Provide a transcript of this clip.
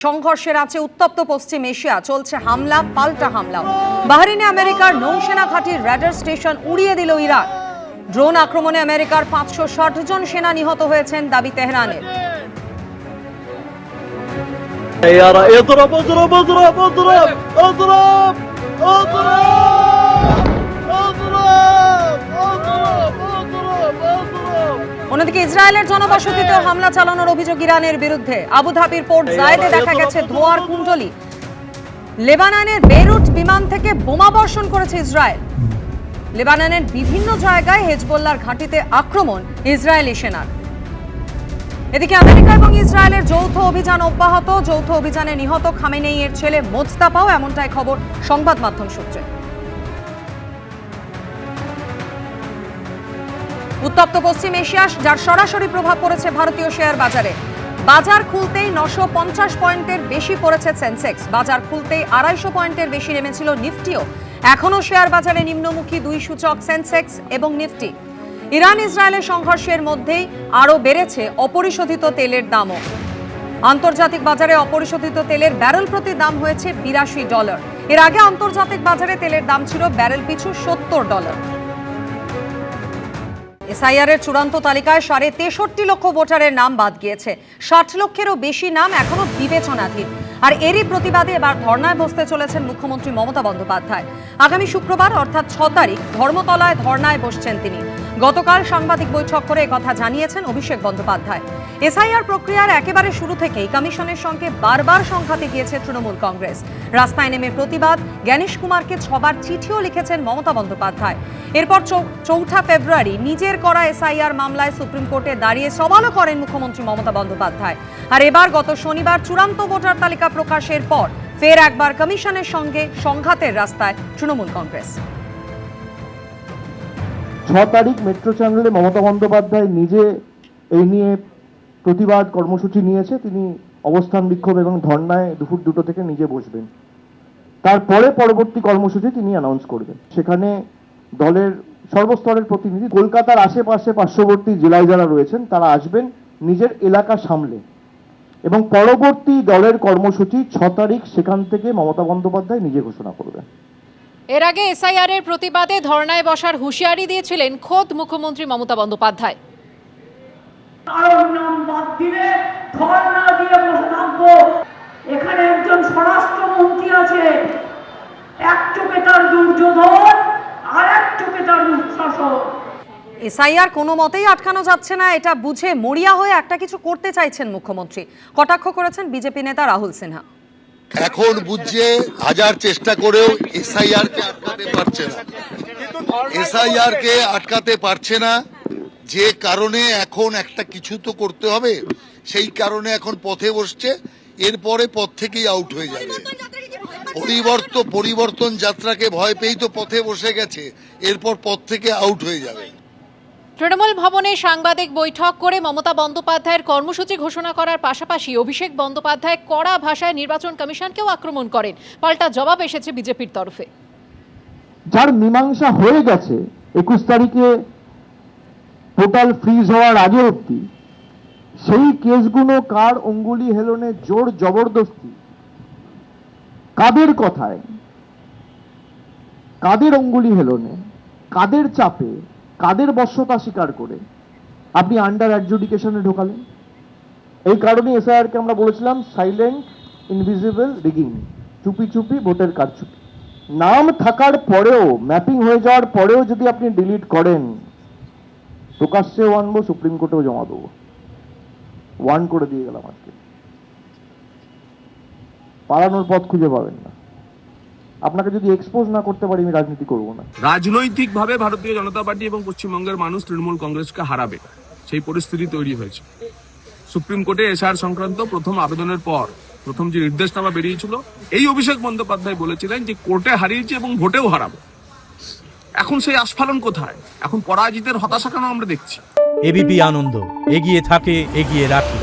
সংঘর্ষের আছে উত্তপ্ত পশ্চিম এশিয়া, চলছে হামলা পাল্টা হামলা। বাহরিনে আমেরিকার নৌসেনা ঘাঁটির রেডার স্টেশন উড়িয়ে দিল ইরান। ড্রোন আক্রমণে আমেরিকার 560 জন সেনা নিহত হয়েছেন, দাবি তেহরানের। অন্যদিকে ইসরায়েলের জনবসতিতেও হামলা চালানোর অভিযোগ ইরানের বিরুদ্ধে। আবুধাবির পোর্ট জায়েদে দেখা গেছে ধোঁয়ার কুণ্ডলী। লেবাননের বেইরুট বিমান থেকে বোমা বর্ষণ করেছে ইসরায়েল। লেবাননের বিভিন্ন জায়গায় হেজবুল্লাহর ঘাঁটিতে আক্রমণ ইসরায়েলি সেনার। এদিকে আমেরিকা এবং ইসরায়েলের যৌথ অভিযান অব্যাহত। যৌথ অভিযানে নিহত খামেনেইয়ের ছেলে মোজতাপাও, এমনটাই খবর সংবাদ মাধ্যম সূত্রে। উত্তপ্ত পশ্চিম এশিয়া, যার সরাসরি প্রভাব পড়েছে ভারতীয় শেয়ার বাজারে। বাজার খুলতেই 950 পয়েন্টের বেশি পড়েছে সেন্সেক্স। বাজার খুলতেই 250 পয়েন্টের বেশি নেমেছিল নিফটিও। এখনো শেয়ার বাজারে নিম্নমুখী দুই সূচক সেন্সেক্স এবং নিফটি। ইরান ইসরায়েলের সংঘর্ষের মধ্যেই আরও বেড়েছে অপরিশোধিত তেলের দামও। আন্তর্জাতিক বাজারে অপরিশোধিত তেলের ব্যারেল প্রতি দাম হয়েছে $82। এর আগে আন্তর্জাতিক বাজারে তেলের দাম ছিল ব্যারেল পিছু $70। এসআইআর এর চূড়ান্ত তালিকায় 63.5 লক্ষ ভোটারের নাম বাদ গিয়েছে। 60 লক্ষেরও বেশি নাম এখনো বিবেচনাধীন। আর এরই প্রতিবাদে এবার ধর্নায় বসতে চলেছেন মুখ্যমন্ত্রী মমতা বন্দ্যোপাধ্যায়। আগামী শুক্রবার অর্থাৎ 6 তারিখ ধর্মতলায় ধর্নায় বসছেন তিনি। গতকাল সাংবাদিক বৈঠক করে একথা জানিয়েছেন অভিষেক বন্দ্যোপাধ্যায়। এসআইআর প্রক্রিয়ার একেবারে শুরু থেকেই কমিশনের সঙ্গে বারবার সংঘাতে গিয়েছে তৃণমূল কংগ্রেস। রাস্তায় নেমে প্রতিবাদ, জ্ঞানেশ কুমারকে 6 বার চিঠিও লিখেছেন মমতা বন্দ্যোপাধ্যায়। এরপর 4 ফেব্রুয়ারি নিজের করা এসআইআর মামলায় সুপ্রিম কোর্টে দাঁড়িয়ে সওয়ালও করেন মুখ্যমন্ত্রী মমতা বন্দ্যোপাধ্যায়। আর এবার গত শনিবার চূড়ান্ত ভোটার তালিকা প্রকাশের পর ফের একবার কমিশনের সঙ্গে সংঘাতের রাস্তায় তৃণমূল কংগ্রেস। 6 তারিখ মেট্রো চ্যানেলে মমতা বন্দ্যোপাধ্যায় নিজে এই নিয়ে প্রতিবাদ কর্মসূচি নিয়েছে। তিনি অবস্থান বিক্ষোভ এবং ধর্নায় দুপুর 2টো থেকে নিজে বসবেন। তারপরে পরবর্তী কর্মসূচি তিনি অ্যানাউন্স করবেন। সেখানে দলের সর্বস্তরের প্রতিনিধি, কলকাতার আশেপাশে পার্শ্ববর্তী জেলায় যারা রয়েছেন তারা আসবেন নিজের এলাকা সামলে, এবং পরবর্তী দলের কর্মসূচি 6 তারিখ সেখান থেকে মমতা বন্দ্যোপাধ্যায় নিজে ঘোষণা করবেন। এর আগে এসআইআর এর প্রতিবাদে ধর্নায় বসার হুঁশিয়ারি দিয়েছিলেন খোদ মুখ্যমন্ত্রী মমতা বন্দ্যোপাধ্যায়। এখানে একজন স্বরাষ্ট্রমন্ত্রী আছে, এক চোখে তার দুর্যোধন আর এক চোখে তার দুঃশাসন। এসআইআর কোনো মতেই আটকানো যাচ্ছে না, এটা বুঝে মরিয়া হয়ে একটা কিছু করতে চাইছেন মুখ্যমন্ত্রী, কটাক্ষ করেছেন বিজেপি নেতা রাহুল সিনহা। এখন বুঝছে হাজার চেষ্টা করেও এসআইআর কে আটকাতে পারছে না। এসআইআর কে আটকাতে পারছে না, যে কারণে এখন একটা কিছু তো করতে হবে। সেই কারণে এখন পথে বসছে। এরপরে পথ থেকেই আউট হয়ে যাবে। পরিবর্তন যাত্রাকে ভয় পেয়েই তো পথে বসে গেছে, এরপর পথ থেকে আউট হয়ে যাবে। তৃণমূল ভবনে সাংবাদিক বৈঠক করে মমতা বন্দ্যোপাধ্যায়ের কর্মসূচি ঘোষণা করার পাশাপাশি অভিষেক বন্দ্যোপাধ্যায় কড়া ভাষায় নির্বাচন কমিশনকেও আক্রমণ করেন। পাল্টা জবাব এসেছে বিজেপির তরফে। যার মীমাংসা হয়ে গেছে 21 তারিখে পোর্টাল ফ্রিজ হওয়ার আগে অবধি, সেই কেসগুলো কার অঙ্গুলি হেলনে, জোর জবরদস্তি, কাদের কথায়, কাদের অঙ্গুলি হেলনে, কাদের চাপে, কাদের বশ্যতা স্বীকার করে আপনি আন্ডার অ্যাডজুডিকেশনে ঢোকালেন। এই কারণে এসআইআরকে আমরা বলেছিলাম সাইলেন্ট ইনভিজিবল রিগিং, চুপি চুপি ভোটের কারচুপি। নাম থাকার পরেও, ম্যাপিং হয়ে যাওয়ার পরেও যদি আপনি ডিলিট করেন, প্রকাশ্যেও আনবো, সুপ্রিম কোর্টেও জমা দেবো। ওয়ার্ন করে দিয়ে গেলাম আজকে। পালানোর পথ খুঁজে পাবেন না। আপনাকে যদি এক্সপোজ না করতে পারি আমি রাজনীতি করব না। রাজনৈতিকভাবে ভারতীয় জনতা পার্টি এবং পশ্চিমবঙ্গের মানুষ তৃণমূল কংগ্রেসকে হারাবে, সেই পরিস্থিতি তৈরি হয়েছে। সুপ্রিম কোর্টে এসআইআর সংক্রান্ত প্রথম আবেদনের পর প্রথম যে নির্দেশনামা বেরিয়েছিল, এই অভিষেক বন্দ্যোপাধ্যায় বলেছিলেন যে কোর্টে হারিয়েছে এবং ভোটেও হারাবো। এখন সেই আস্ফালন কোথায়? এখন পরাজিতের হতাশা কেন আমরা দেখছি? এবিপি আনন্দ, এগিয়ে থাকে, এগিয়ে রাখে।